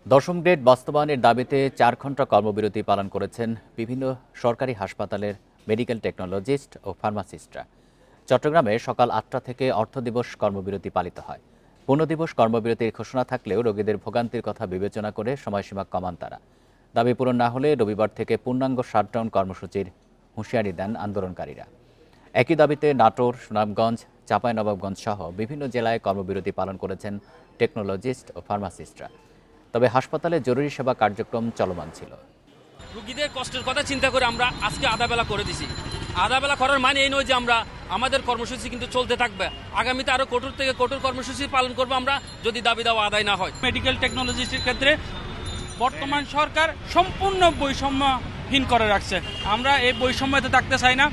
দশম গ্রেড বাস্তবায়নের দাবিতে ৪ ঘণ্টা কর্মবিরতি পালন করেছেন বিভিন্ন সরকারি হাসপাতালের মেডিকেল টেকনোলজিস্ট ও ফার্মাসিস্টরা। চট্টগ্রামে সকাল ৮টা থেকে অর্থ দিবস কর্মবিরতি পালিত হয়। পূর্ণ দিবস কর্মবিরতির ঘোষণা থাকলেও রোগীদের ভোগান্তির কথা বিবেচনা করে সময়সীমা কমান তারা। দাবি পূরণ না হলে রবিবার থেকে পূর্ণাঙ্গ শাটডাউন কর্মসূচির হুঁশিয়ারি দেন আন্দোলনকারীরা। একই দাবিতে নাটোর, সুনামগঞ্জ, চাঁপাইনবাবগঞ্জ সহ বিভিন্ন জেলায় কর্মবিরতি পালন করেছেন টেকনোলজিস্ট ও ফার্মাসিস্টরা। তবে হাসপাতালে জরুরি সেবা কার্যক্রম চলমান ছিল। রোগীদের কষ্টের কথা চিন্তা করে আমরা আজকে আধা বেলা করে দিছি। আধা বেলা করার মানে এই নয় যে আমরা আমাদের কর্মসূচি কিন্তু চলতে থাকবে। আগামীতে আরো কঠোর থেকে কঠোর কর্মসূচি পালন করবো আমরা, যদি দাবি দেওয়া আদায় না হয়। মেডিকেল টেকনোলজিস্টের ক্ষেত্রে বর্তমান সরকার সম্পূর্ণ বৈষম্যহীন করে রাখছে। আমরা এই বৈষম্যতে থাকতে চাই না।